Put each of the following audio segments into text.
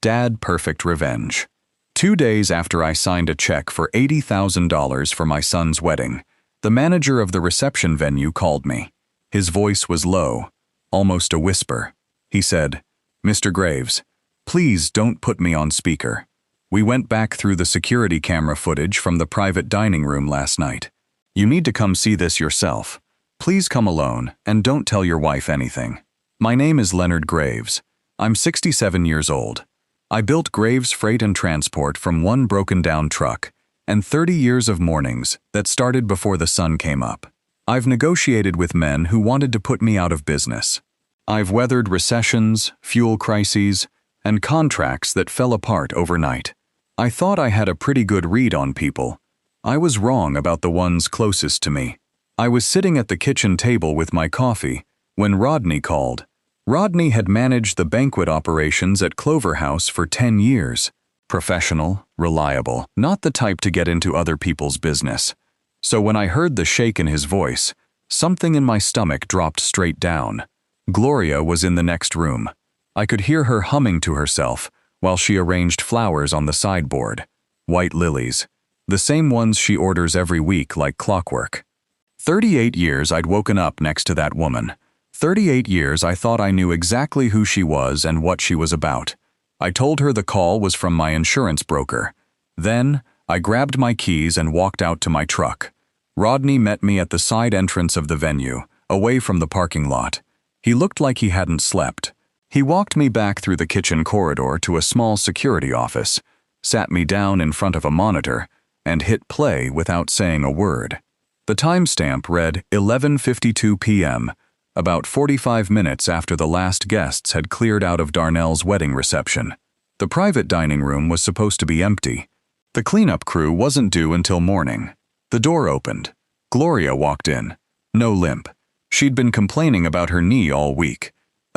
Dad-perfect revenge. 2 days after I signed a check for $80,000 for my son's wedding, the manager of the reception venue called me. His voice was low, almost a whisper. He said, "Mr. Graves, please don't put me on speaker. We went back through the security camera footage from the private dining room last night. You need to come see this yourself. Please come alone and don't tell your wife anything. My name is Leonard Graves. I'm 67 years old. I built Graves Freight and Transport from one broken-down truck and 30 years of mornings that started before the sun came up. I've negotiated with men who wanted to put me out of business. I've weathered recessions, fuel crises, and contracts that fell apart overnight. I thought I had a pretty good read on people. I was wrong about the ones closest to me. I was sitting at the kitchen table with my coffee when Rodney called. Rodney had managed the banquet operations at Clover House for 10 years. Professional, reliable, not the type to get into other people's business. So when I heard the shake in his voice, something in my stomach dropped straight down. Gloria was in the next room. I could hear her humming to herself while she arranged flowers on the sideboard. White lilies, the same ones she orders every week like clockwork. 38 years I'd woken up next to that woman. 38 years I thought I knew exactly who she was and what she was about. I told her the call was from my insurance broker. Then, I grabbed my keys and walked out to my truck. Rodney met me at the side entrance of the venue, away from the parking lot. He looked like he hadn't slept. He walked me back through the kitchen corridor to a small security office, sat me down in front of a monitor, and hit play without saying a word. The timestamp read 11:52 p.m., about 45 minutes after the last guests had cleared out of Darnell's wedding reception. The private dining room was supposed to be empty. The cleanup crew wasn't due until morning. The door opened. Gloria walked in. No limp. She'd been complaining about her knee all week,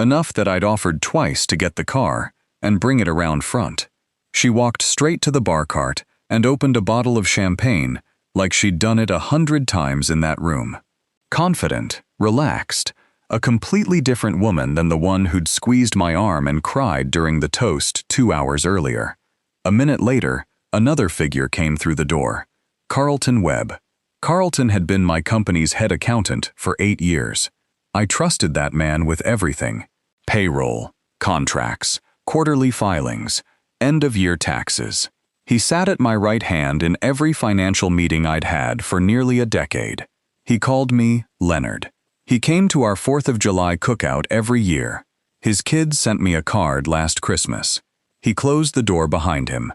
enough that I'd offered twice to get the car and bring it around front. She walked straight to the bar cart and opened a bottle of champagne like she'd done it 100 times in that room. Confident, relaxed, a completely different woman than the one who'd squeezed my arm and cried during the toast 2 hours earlier. A minute later, another figure came through the door. Carlton Webb. Carlton had been my company's head accountant for 8 years. I trusted that man with everything. Payroll, contracts, quarterly filings, end-of-year taxes. He sat at my right hand in every financial meeting I'd had for nearly a decade. He called me Leonard. He came to our 4th of July cookout every year. His kids sent me a card last Christmas. He closed the door behind him.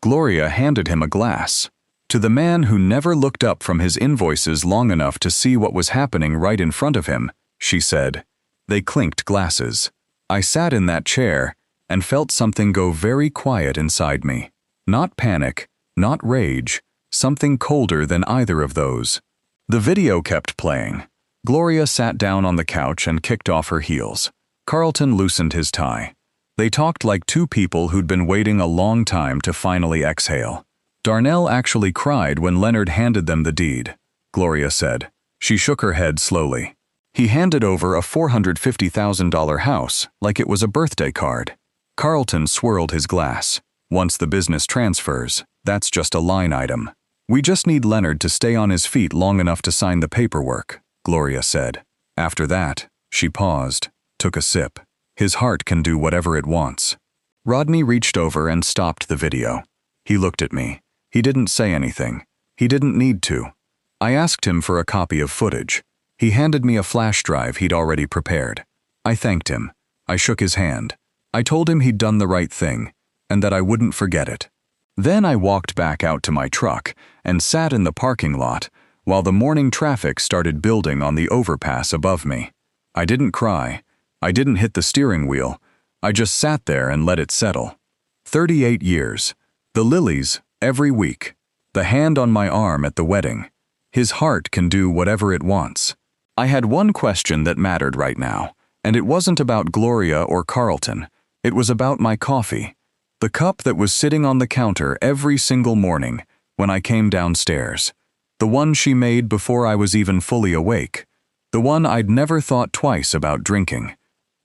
Gloria handed him a glass. To the man who never looked up from his invoices long enough to see what was happening right in front of him, she said. They clinked glasses. I sat in that chair and felt something go very quiet inside me. Not panic, not rage, something colder than either of those. The video kept playing. Gloria sat down on the couch and kicked off her heels. Carlton loosened his tie. They talked like two people who'd been waiting a long time to finally exhale. Darnell actually cried when Leonard handed them the deed, Gloria said. She shook her head slowly. He handed over a $450,000 house like it was a birthday card. Carlton swirled his glass. Once the business transfers, that's just a line item. We just need Leonard to stay on his feet long enough to sign the paperwork, Gloria said. After that, she paused, took a sip. His heart can do whatever it wants. Rodney reached over and stopped the video. He looked at me. He didn't say anything. He didn't need to. I asked him for a copy of footage. He handed me a flash drive he'd already prepared. I thanked him. I shook his hand. I told him he'd done the right thing, and that I wouldn't forget it. Then I walked back out to my truck and sat in the parking lot while the morning traffic started building on the overpass above me. I didn't cry. I didn't hit the steering wheel. I just sat there and let it settle. 38 years. The lilies, every week. The hand on my arm at the wedding. His heart can do whatever it wants. I had one question that mattered right now, and it wasn't about Gloria or Carlton. It was about my coffee. The cup that was sitting on the counter every single morning when I came downstairs. The one she made before I was even fully awake. The one I'd never thought twice about drinking.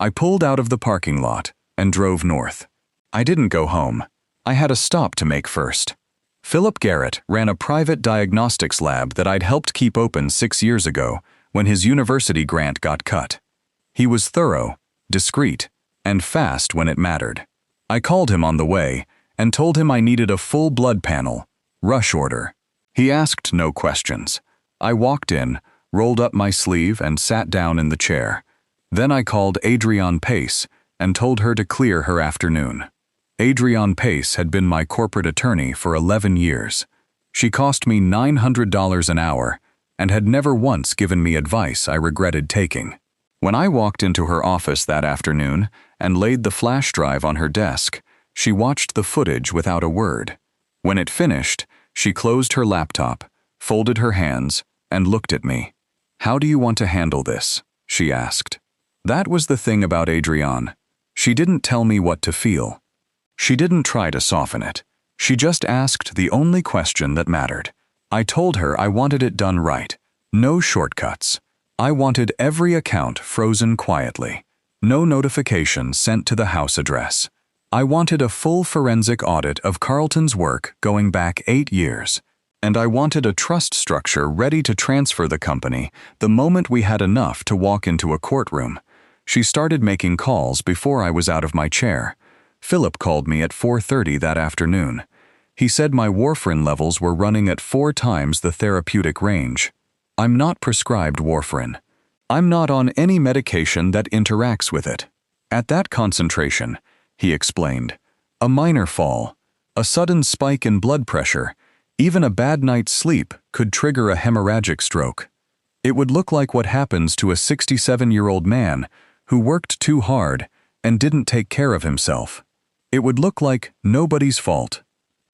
I pulled out of the parking lot and drove north. I didn't go home. I had a stop to make first. Philip Garrett ran a private diagnostics lab that I'd helped keep open 6 years ago when his university grant got cut. He was thorough, discreet, and fast when it mattered. I called him on the way and told him I needed a full blood panel, rush order. He asked no questions. I walked in, rolled up my sleeve and sat down in the chair. Then I called Adrienne Pace and told her to clear her afternoon. Adrienne Pace had been my corporate attorney for 11 years. She cost me $900 an hour and had never once given me advice I regretted taking. When I walked into her office that afternoon and laid the flash drive on her desk, she watched the footage without a word. When it finished, she closed her laptop, folded her hands, and looked at me. "How do you want to handle this?" she asked. That was the thing about Adrienne. She didn't tell me what to feel. She didn't try to soften it. She just asked the only question that mattered. I told her I wanted it done right. No shortcuts. I wanted every account frozen quietly. No notification sent to the house address. I wanted a full forensic audit of Carlton's work going back 8 years. And I wanted a trust structure ready to transfer the company the moment we had enough to walk into a courtroom. She started making calls before I was out of my chair. Philip called me at 4:30 that afternoon. He said my warfarin levels were running at 4 times the therapeutic range. I'm not prescribed warfarin. I'm not on any medication that interacts with it. At that concentration, he explained, a minor fall, a sudden spike in blood pressure, even a bad night's sleep could trigger a hemorrhagic stroke. It would look like what happens to a 67-year-old man who worked too hard and didn't take care of himself. It would look like nobody's fault.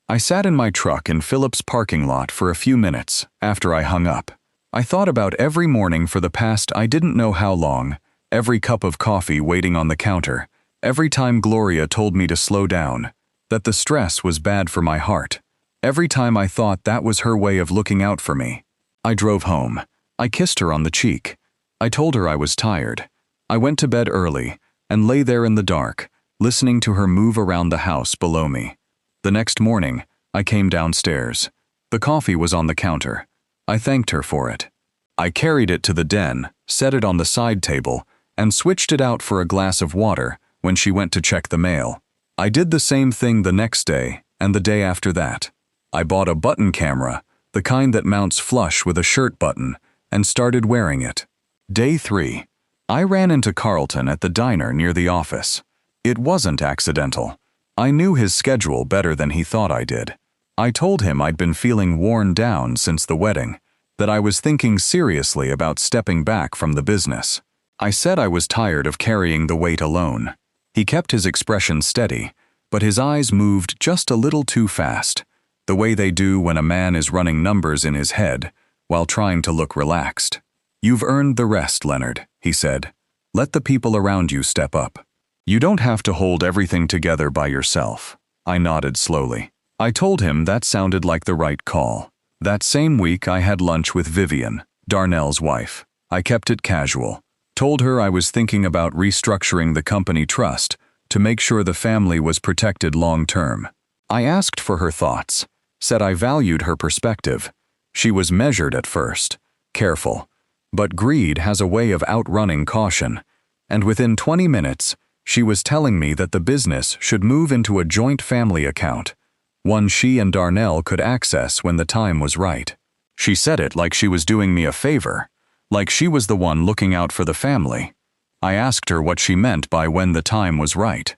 I sat in my truck in Philip's parking lot for a few minutes after I hung up. I thought about every morning for the past I didn't know how long, every cup of coffee waiting on the counter, every time Gloria told me to slow down, that the stress was bad for my heart. Every time I thought that was her way of looking out for me. I drove home. I kissed her on the cheek. I told her I was tired. I went to bed early and lay there in the dark, listening to her move around the house below me. The next morning, I came downstairs. The coffee was on the counter. I thanked her for it. I carried it to the den, set it on the side table, and switched it out for a glass of water when she went to check the mail. I did the same thing the next day and the day after that. I bought a button camera, the kind that mounts flush with a shirt button, and started wearing it. Day 3. I ran into Carlton at the diner near the office. It wasn't accidental. I knew his schedule better than he thought I did. I told him I'd been feeling worn down since the wedding, that I was thinking seriously about stepping back from the business. I said I was tired of carrying the weight alone. He kept his expression steady, but his eyes moved just a little too fast, the way they do when a man is running numbers in his head while trying to look relaxed. "You've earned the rest, Leonard," he said. "Let the people around you step up. You don't have to hold everything together by yourself." I nodded slowly. I told him that sounded like the right call. That same week I had lunch with Vivian, Darnell's wife. I kept it casual. Told her I was thinking about restructuring the company trust to make sure the family was protected long-term. I asked for her thoughts, said I valued her perspective. She was measured at first, careful. But greed has a way of outrunning caution, and within 20 minutes, she was telling me that the business should move into a joint family account, one she and Darnell could access when the time was right. She said it like she was doing me a favor, like she was the one looking out for the family. I asked her what she meant by when the time was right.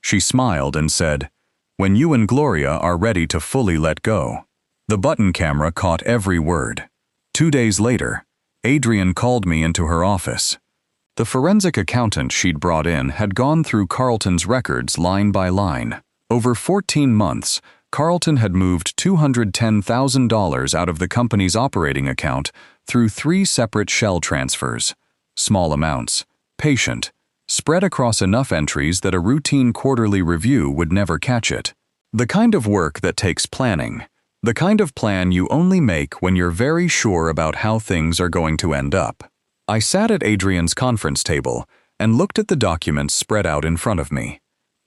She smiled and said, "When you and Gloria are ready to fully let go." The button camera caught every word. 2 days later, Adrienne called me into her office. The forensic accountant she'd brought in had gone through Carlton's records line by line. Over 14 months, Carlton had moved $210,000 out of the company's operating account through 3 separate shell transfers. Small amounts, patient, spread across enough entries that a routine quarterly review would never catch it. The kind of work that takes planning. The kind of plan you only make when you're very sure about how things are going to end up. I sat at Adrienne's conference table and looked at the documents spread out in front of me.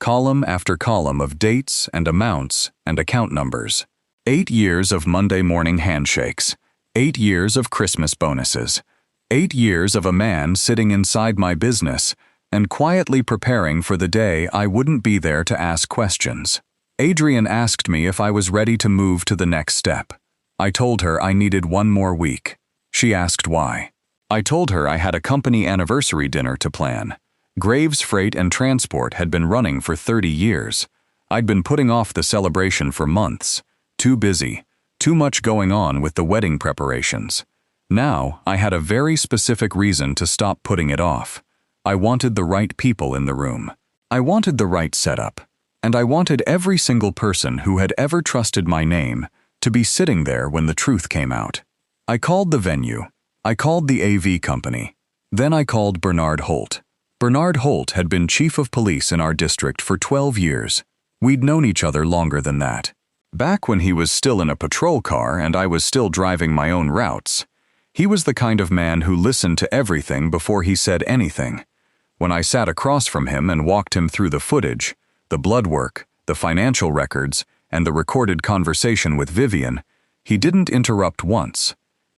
column after column of dates and amounts and account numbers. 8 years of Monday morning handshakes. 8 years of Christmas bonuses. 8 years of a man sitting inside my business and quietly preparing for the day I wouldn't be there to ask questions. Adrian asked me if I was ready to move to the next step. I told her I needed 1 more week. She asked why. I told her I had a company anniversary dinner to plan. Graves Freight and Transport had been running for 30 years. I'd been putting off the celebration for months. Too busy. Too much going on with the wedding preparations. Now, I had a very specific reason to stop putting it off. I wanted the right people in the room. I wanted the right setup. And I wanted every single person who had ever trusted my name to be sitting there when the truth came out. I called the venue. I called the AV company. Then I called Bernard Holt. Bernard Holt had been chief of police in our district for 12 years. We'd known each other longer than that. Back when he was still in a patrol car and I was still driving my own routes, he was the kind of man who listened to everything before he said anything. When I sat across from him and walked him through the footage, the blood work, the financial records, and the recorded conversation with Vivian, he didn't interrupt once.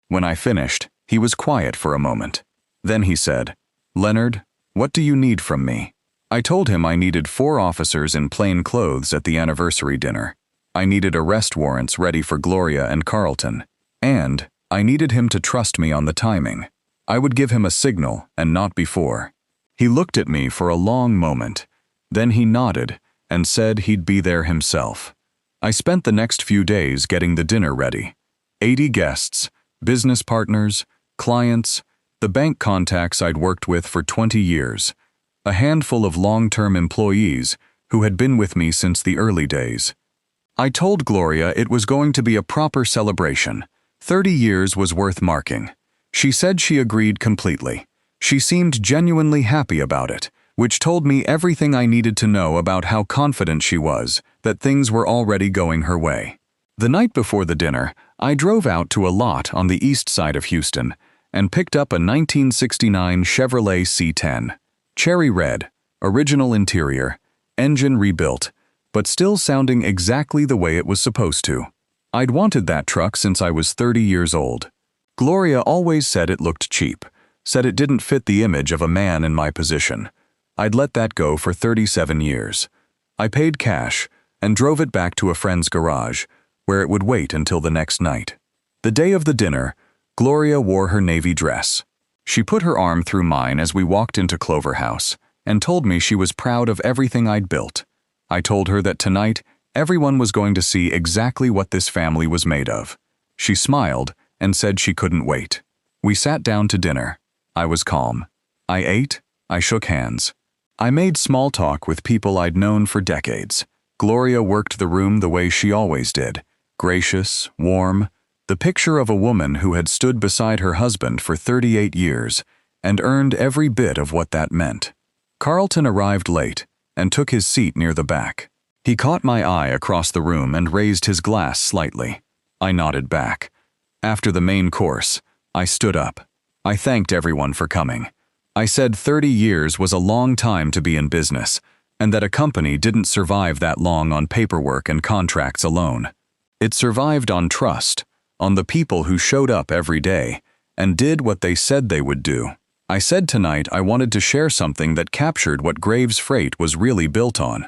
When I finished, he was quiet for a moment. Then he said, "Leonard, what do you need from me?" I told him I needed 4 officers in plain clothes at the anniversary dinner. I needed arrest warrants ready for Gloria and Carlton. And I needed him to trust me on the timing. I would give him a signal and not before. He looked at me for a long moment. Then he nodded and said he'd be there himself. I spent the next few days getting the dinner ready. 80 guests, business partners, clients, the bank contacts I'd worked with for 20 years, a handful of long-term employees who had been with me since the early days. I told Gloria it was going to be a proper celebration. 30 years was worth marking. She said she agreed completely. She seemed genuinely happy about it, which told me everything I needed to know about how confident she was that things were already going her way. The night before the dinner, I drove out to a lot on the east side of Houston and picked up a 1969 Chevrolet C10. Cherry red, original interior, engine rebuilt, but still sounding exactly the way it was supposed to. I'd wanted that truck since I was 30 years old. Gloria always said it looked cheap, said it didn't fit the image of a man in my position. I'd let that go for 37 years. I paid cash and drove it back to a friend's garage, where it would wait until the next night. The day of the dinner, Gloria wore her navy dress. She put her arm through mine as we walked into Clover House and told me she was proud of everything I'd built. I told her that tonight, everyone was going to see exactly what this family was made of. She smiled and said she couldn't wait. We sat down to dinner. I was calm. I ate. I shook hands. I made small talk with people I'd known for decades. Gloria worked the room the way she always did. Gracious, warm, the picture of a woman who had stood beside her husband for 38 years and earned every bit of what that meant. Carlton arrived late and took his seat near the back. He caught my eye across the room and raised his glass slightly. I nodded back. After the main course, I stood up. I thanked everyone for coming. I said 30 years was a long time to be in business, and that a company didn't survive that long on paperwork and contracts alone. It survived on trust, on the people who showed up every day and did what they said they would do. I said tonight I wanted to share something that captured what Graves Freight was really built on.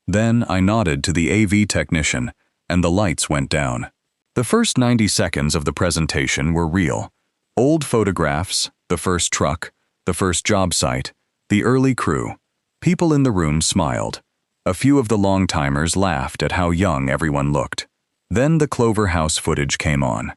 Then I nodded to the AV technician, and the lights went down. The first 90 seconds of the presentation were real. Old photographs, the first truck, the first job site, the early crew. People in the room smiled. A few of the long-timers laughed at how young everyone looked. Then the Clover House footage came on.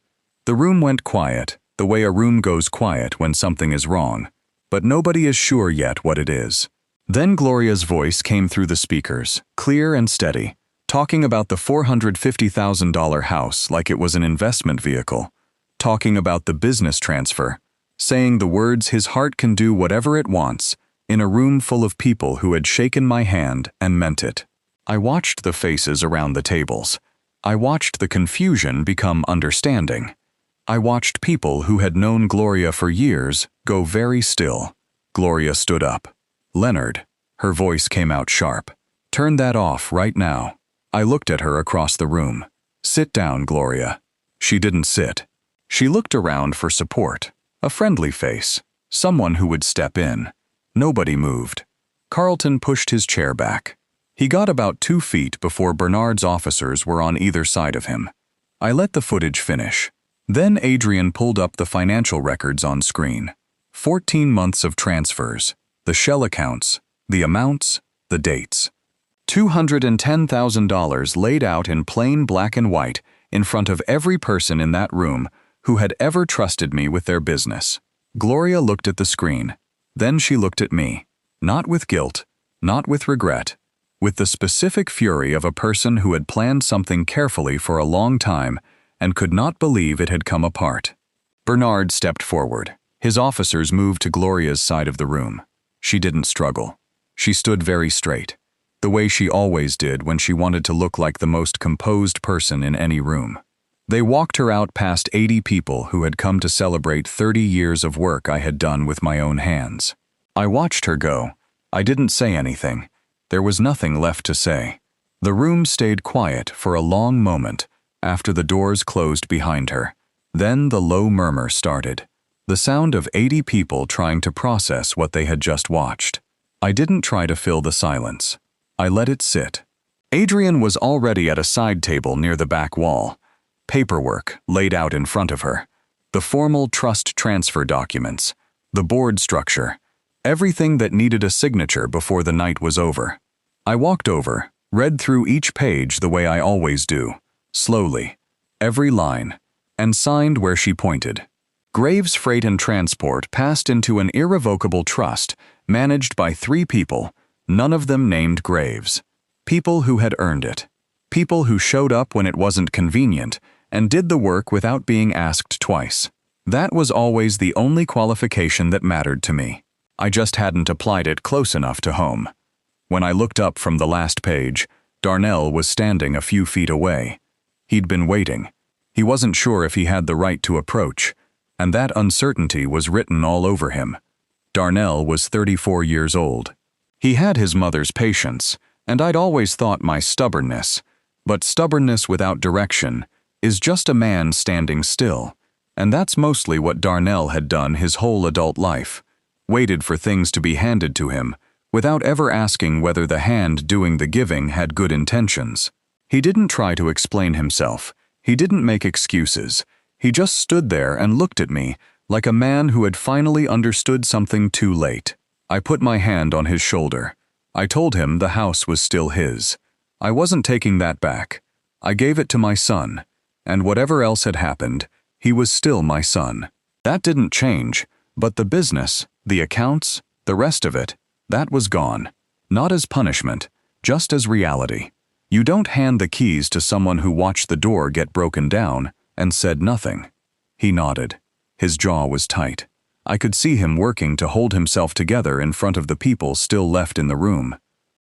The room went quiet, the way a room goes quiet when something is wrong, but nobody is sure yet what it is. Then Gloria's voice came through the speakers, clear and steady, talking about the $450,000 house like it was an investment vehicle, talking about the business transfer, saying the words his heart can do whatever it wants, in a room full of people who had shaken my hand and meant it. I watched the faces around the tables. I watched the confusion become understanding. I watched people who had known Gloria for years go very still. Gloria stood up. "Leonard," her voice came out sharp, Turn that off right now. I looked at her across the room. Sit down, Gloria. She didn't sit. She looked around for support, a friendly face, someone who would step in. Nobody moved. Carlton pushed his chair back. He got about 2 feet before Bernard's officers were on either side of him. I let the footage finish. Then Adrian pulled up the financial records on screen. 14 months of transfers, the shell accounts, the amounts, the dates. $210,000 laid out in plain black and white in front of every person in that room who had ever trusted me with their business. Gloria looked at the screen. Then she looked at me. Not with guilt, not with regret, with the specific fury of a person who had planned something carefully for a long time and could not believe it had come apart. Bernard stepped forward. His officers moved to Gloria's side of the room. She didn't struggle. She stood very straight, the way she always did when she wanted to look like the most composed person in any room. They walked her out past 80 people who had come to celebrate 30 years of work I had done with my own hands. I watched her go. I didn't say anything. There was nothing left to say. The room stayed quiet for a long moment after the doors closed behind her. Then the low murmur started, the sound of 80 people trying to process what they had just watched. I didn't try to fill the silence. I let it sit. Adrian was already at a side table near the back wall. Paperwork laid out in front of her. The formal trust transfer documents. The board structure. Everything that needed a signature before the night was over. I walked over, read through each page the way I always do, slowly, every line, and signed where she pointed. Graves Freight and Transport passed into an irrevocable trust managed by 3 people, none of them named Graves. People who had earned it. People who showed up when it wasn't convenient and did the work without being asked twice. That was always the only qualification that mattered to me. I just hadn't applied it close enough to home. When I looked up from the last page, Darnell was standing a few feet away. He'd been waiting. He wasn't sure if he had the right to approach, and that uncertainty was written all over him. Darnell was 34 years old. He had his mother's patience, and I'd always thought my stubbornness, but stubbornness without direction is just a man standing still, and that's mostly what Darnell had done his whole adult life, waited for things to be handed to him, without ever asking whether the hand doing the giving had good intentions. He didn't try to explain himself. He didn't make excuses. He just stood there and looked at me like a man who had finally understood something too late. I put my hand on his shoulder. I told him the house was still his. I wasn't taking that back. I gave it to my son, and whatever else had happened, he was still my son. That didn't change, but the business, the accounts, the rest of it, that was gone. Not as punishment, just as reality. You don't hand the keys to someone who watched the door get broken down and said nothing. He nodded. His jaw was tight. I could see him working to hold himself together in front of the people still left in the room.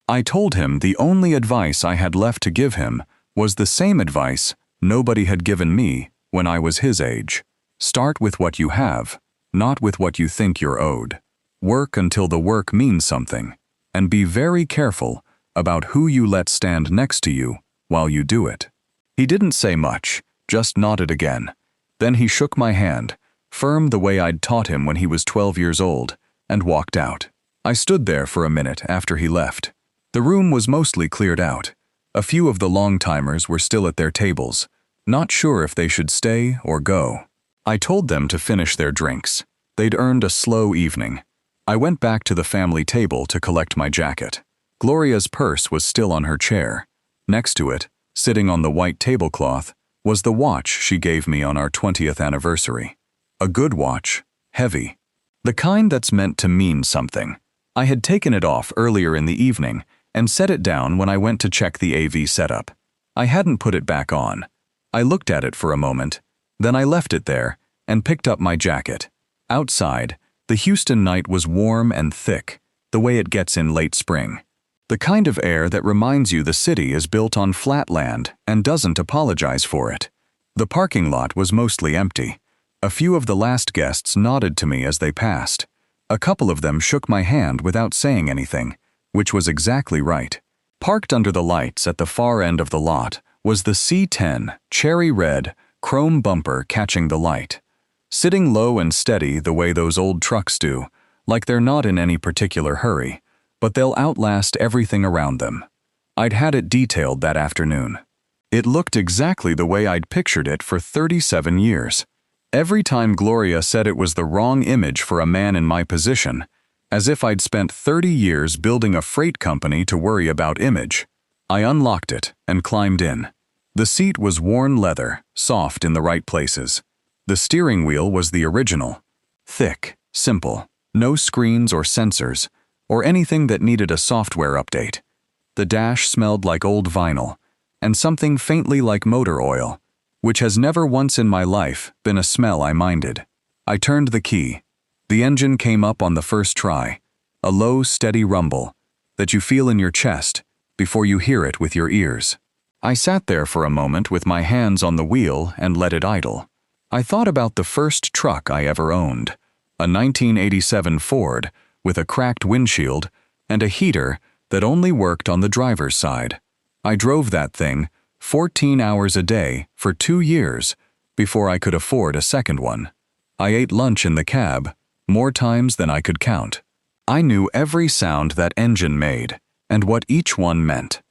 I told him the only advice I had left to give him was the same advice nobody had given me when I was his age. Start with what you have, not with what you think you're owed. Work until the work means something, and be very careful about who you let stand next to you while you do it. He didn't say much, just nodded again. Then he shook my hand, firm the way I'd taught him when he was 12 years old, and walked out. I stood there for a minute after he left. The room was mostly cleared out. A few of the long-timers were still at their tables, not sure if they should stay or go. I told them to finish their drinks. They'd earned a slow evening. I went back to the family table to collect my jacket. Gloria's purse was still on her chair. Next to it, sitting on the white tablecloth, was the watch she gave me on our 20th anniversary. A good watch, heavy. The kind that's meant to mean something. I had taken it off earlier in the evening and set it down when I went to check the AV setup. I hadn't put it back on. I looked at it for a moment, then I left it there and picked up my jacket. Outside, the Houston night was warm and thick, the way it gets in late spring. The kind of air that reminds you the city is built on flat land and doesn't apologize for it. The parking lot was mostly empty. A few of the last guests nodded to me as they passed. A couple of them shook my hand without saying anything, which was exactly right. Parked under the lights at the far end of the lot was the C10 cherry red chrome bumper catching the light, sitting low and steady the way those old trucks do, like they're not in any particular hurry, but they'll outlast everything around them. I'd had it detailed that afternoon. It looked exactly the way I'd pictured it for 37 years. Every time Gloria said it was the wrong image for a man in my position, as if I'd spent 30 years building a freight company to worry about image. I unlocked it and climbed in. The seat was worn leather, soft in the right places. The steering wheel was the original. Thick, simple, no screens or sensors, or anything that needed a software update. The dash smelled like old vinyl, and something faintly like motor oil, which has never once in my life been a smell I minded. I turned the key. The engine came up on the first try, a low, steady rumble that you feel in your chest before you hear it with your ears. I sat there for a moment with my hands on the wheel and let it idle. I thought about the first truck I ever owned, a 1987 Ford with a cracked windshield and a heater that only worked on the driver's side. I drove that thing 14 hours a day for 2 years before I could afford a second one. I ate lunch in the cab, more times than I could count. I knew every sound that engine made and what each one meant.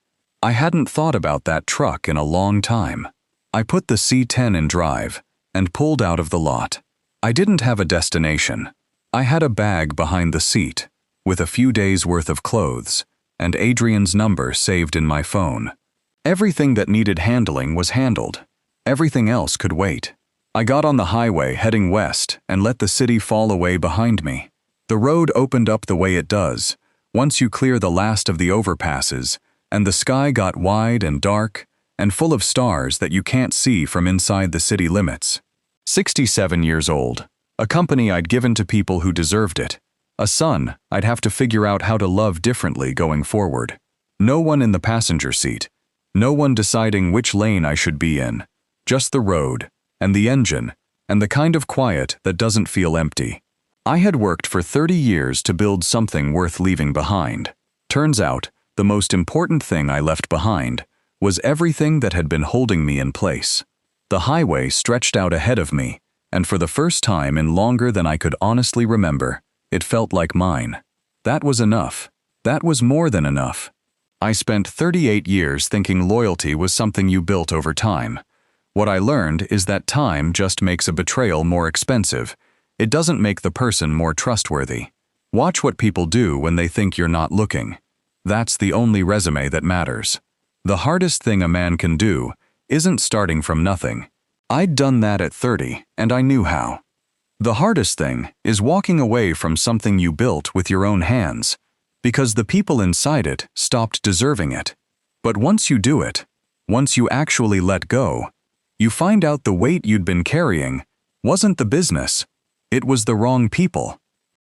I hadn't thought about that truck in a long time. I put the C10 in drive and pulled out of the lot. I didn't have a destination. I had a bag behind the seat with a few days' worth of clothes and Adrian's number saved in my phone. Everything that needed handling was handled. Everything else could wait. I got on the highway heading west and let the city fall away behind me. The road opened up the way it does once you clear the last of the overpasses, and the sky got wide and dark and full of stars that you can't see from inside the city limits. 67 years old, a company I'd given to people who deserved it, a son I'd have to figure out how to love differently going forward. No one in the passenger seat, no one deciding which lane I should be in, just the road, and the engine, and the kind of quiet that doesn't feel empty. I had worked for 30 years to build something worth leaving behind. Turns out, the most important thing I left behind was everything that had been holding me in place. The highway stretched out ahead of me, and for the first time in longer than I could honestly remember, it felt like mine. That was enough. That was more than enough. I spent 38 years thinking loyalty was something you built over time. What I learned is that time just makes a betrayal more expensive. It doesn't make the person more trustworthy. Watch what people do when they think you're not looking. That's the only resume that matters. The hardest thing a man can do isn't starting from nothing. I'd done that at 30, and I knew how. The hardest thing is walking away from something you built with your own hands, because the people inside it stopped deserving it. But once you do it, once you actually let go, you find out the weight you'd been carrying wasn't the business. It was the wrong people.